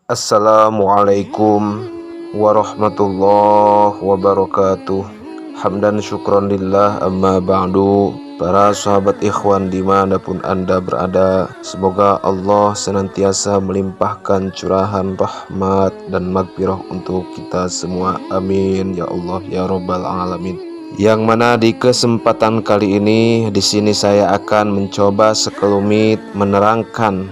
Assalamualaikum warahmatullahi wabarakatuh. Hamdan syukron lillah amma ba'du. Para sahabat ikhwan dimanapun anda berada, semoga Allah senantiasa melimpahkan curahan rahmat dan magfirah untuk kita semua. Amin ya Allah ya Rabbal alamin. Yang mana di kesempatan kali ini di sini saya akan mencoba sekelumit menerangkan,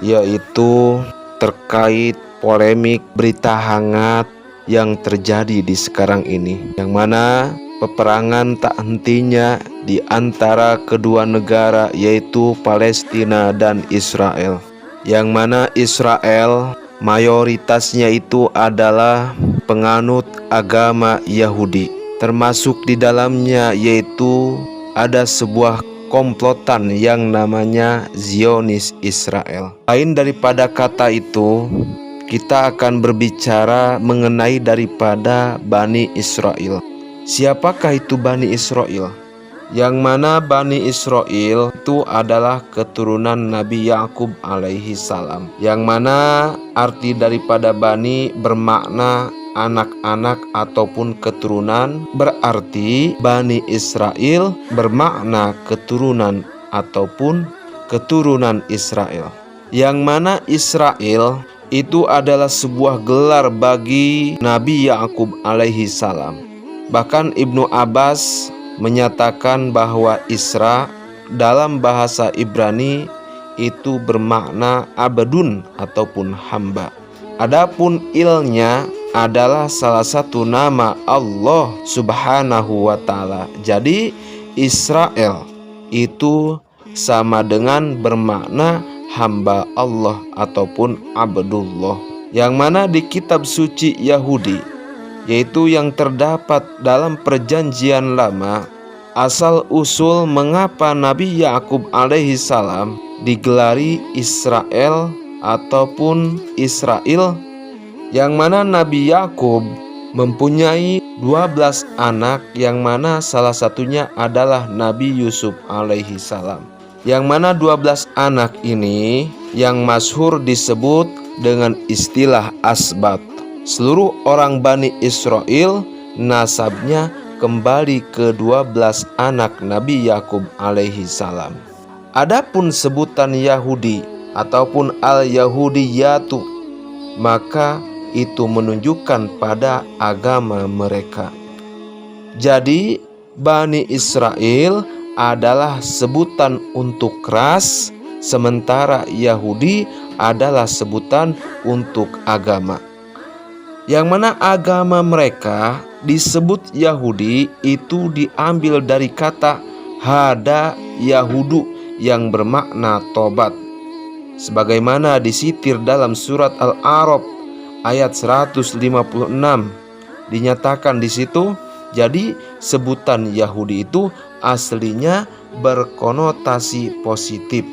yaitu terkait polemik berita hangat yang terjadi di sekarang ini, yang mana peperangan tak hentinya di antara kedua negara, yaitu Palestina dan Israel, yang mana Israel mayoritasnya itu adalah penganut agama Yahudi, termasuk di dalamnya yaitu ada sebuah komplotan yang namanya Zionis Israel. Lain daripada kata itu, kita akan berbicara mengenai daripada Bani Israel. Siapakah itu Bani Israel? Yang mana Bani Israel itu adalah keturunan Nabi Yakub alaihi salam. Yang mana arti daripada Bani bermakna anak-anak ataupun keturunan, berarti Bani Israel bermakna keturunan ataupun keturunan Israel. Yang mana Israel itu adalah sebuah gelar bagi Nabi Yakub alaihi salam. Bahkan Ibnu Abbas menyatakan bahwa Isra dalam bahasa Ibrani itu bermakna abdun ataupun hamba. Adapun ilnya adalah salah satu nama Allah Subhanahu wa ta'ala. Jadi Israel itu sama dengan bermakna hamba Allah ataupun abdullah. Yang mana di kitab suci Yahudi, yaitu yang terdapat dalam perjanjian lama, asal usul mengapa Nabi Yakub alaihi salam digelari Israel ataupun Israel, yang mana Nabi Yakub mempunyai 12 anak, yang mana salah satunya adalah Nabi Yusuf alaihi salam. Yang mana 12 anak ini yang masyhur disebut dengan istilah asbat. Seluruh orang Bani Israel nasabnya kembali ke 12 anak Nabi Yakub alaihi salam. Adapun sebutan Yahudi ataupun al-Yahudiyatu, maka itu menunjukkan pada agama mereka. Jadi Bani Israel adalah sebutan untuk ras, sementara Yahudi adalah sebutan untuk agama. Yang mana agama mereka disebut Yahudi itu diambil dari kata hada Yahudu yang bermakna tobat, sebagaimana disitir dalam surat Al-A'raf ayat 156. Dinyatakan di situ, jadi sebutan Yahudi itu aslinya berkonotasi positif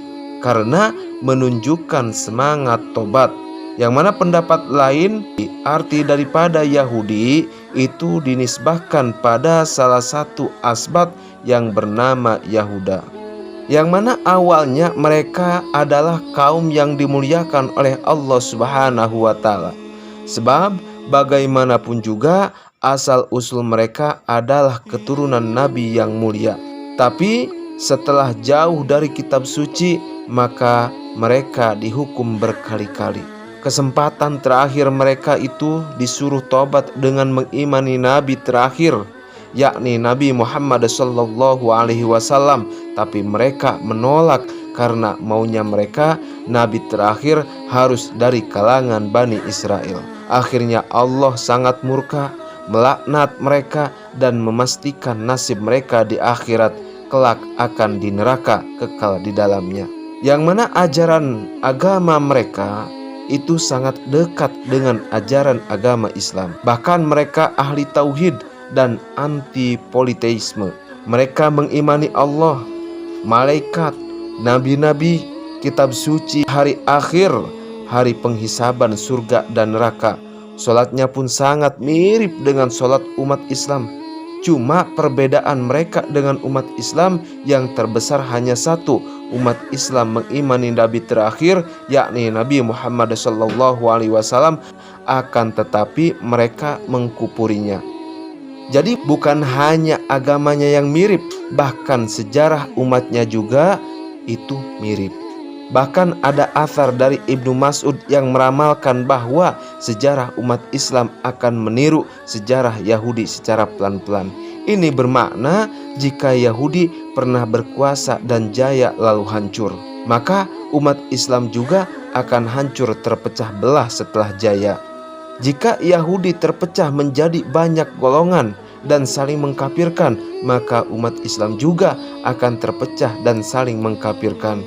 karena menunjukkan semangat tobat. Yang mana pendapat lain, arti daripada Yahudi itu dinisbahkan pada salah satu asbat yang bernama Yahuda, yang mana awalnya mereka adalah kaum yang dimuliakan oleh Allah Subhanahu wa ta'ala. Sebab bagaimanapun juga asal usul mereka adalah keturunan Nabi yang mulia. Tapi setelah jauh dari kitab suci, maka mereka dihukum berkali-kali. Kesempatan terakhir mereka itu disuruh tobat dengan mengimani Nabi terakhir, yakni Nabi Muhammad sallallahu alaihi wasallam. Tapi mereka menolak karena maunya mereka Nabi terakhir harus dari kalangan Bani Israel. Akhirnya Allah sangat murka, melaknat mereka dan memastikan nasib mereka di akhirat kelak akan di neraka kekal di dalamnya. Yang mana ajaran agama mereka itu sangat dekat dengan ajaran agama Islam. Bahkan mereka ahli tauhid dan anti politeisme. Mereka mengimani Allah, malaikat, nabi-nabi, kitab suci, hari akhir, hari penghisaban, surga dan neraka. Solatnya pun sangat mirip dengan solat umat Islam. Cuma perbedaan mereka dengan umat Islam yang terbesar hanya satu. Umat Islam mengimani Nabi terakhir, yakni Nabi Muhammad SAW, akan tetapi mereka mengkufurinya. Jadi bukan hanya agamanya yang mirip, bahkan sejarah umatnya juga itu mirip. Bahkan ada athar dari Ibnu Mas'ud yang meramalkan bahwa sejarah umat Islam akan meniru sejarah Yahudi secara pelan-pelan. Ini bermakna jika Yahudi pernah berkuasa dan jaya lalu hancur, maka umat Islam juga akan hancur terpecah belah setelah jaya. Jika Yahudi terpecah menjadi banyak golongan dan saling mengkafirkan, maka umat Islam juga akan terpecah dan saling mengkafirkan.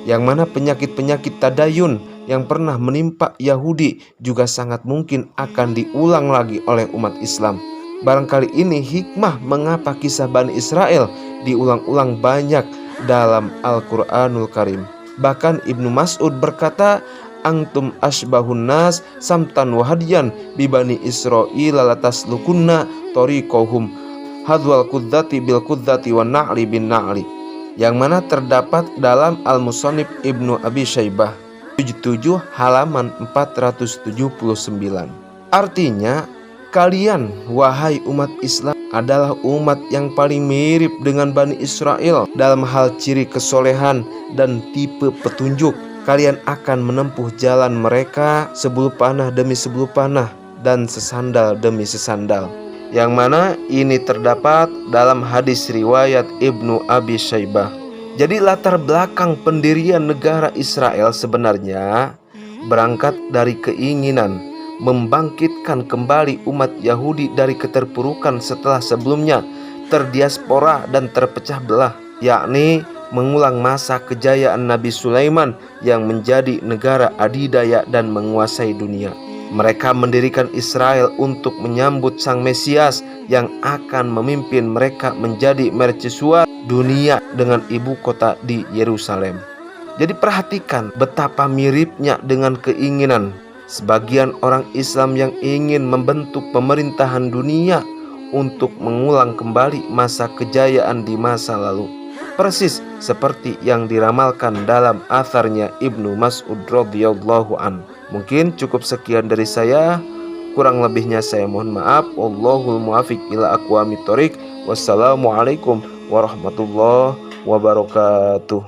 Yang mana penyakit-penyakit tadayun yang pernah menimpa Yahudi juga sangat mungkin akan diulang lagi oleh umat Islam. Barangkali ini hikmah mengapa kisah Bani Israel diulang-ulang banyak dalam Al-Quranul Karim. Bahkan Ibnu Mas'ud berkata, "Antum asbahun nas samtan wahadian bibani Israel lataslukunna tariqahum hadwal kudzati bil kudzati wan na'li bin na'li." Yang mana terdapat dalam Al-Musannif Ibnu Abi Syaibah 77 halaman 479. Artinya, kalian wahai umat Islam adalah umat yang paling mirip dengan Bani Israel dalam hal ciri kesolehan dan tipe petunjuk. Kalian akan menempuh jalan mereka sebulu panah demi sebulu panah dan sesandal demi sesandal. Yang mana ini terdapat dalam hadis riwayat Ibnu Abi Syaibah. Jadi latar belakang pendirian negara Israel sebenarnya berangkat dari keinginan membangkitkan kembali umat Yahudi dari keterpurukan setelah sebelumnya terdiaspora dan terpecah belah, yakni mengulang masa kejayaan Nabi Sulaiman yang menjadi negara adidaya dan menguasai dunia. Mereka mendirikan Israel untuk menyambut Sang Mesias yang akan memimpin mereka menjadi mercusuar dunia dengan ibu kota di Yerusalem. Jadi perhatikan betapa miripnya dengan keinginan sebagian orang Islam yang ingin membentuk pemerintahan dunia untuk mengulang kembali masa kejayaan di masa lalu. Persis seperti yang diramalkan dalam atharnya Ibnu Mas'ud radhiyallahu an. Mungkin cukup sekian dari saya. Kurang lebihnya saya mohon maaf. Wallahul muwaffiq ila aqwamit thoriq. Wassalamualaikum warahmatullahi wabarakatuh.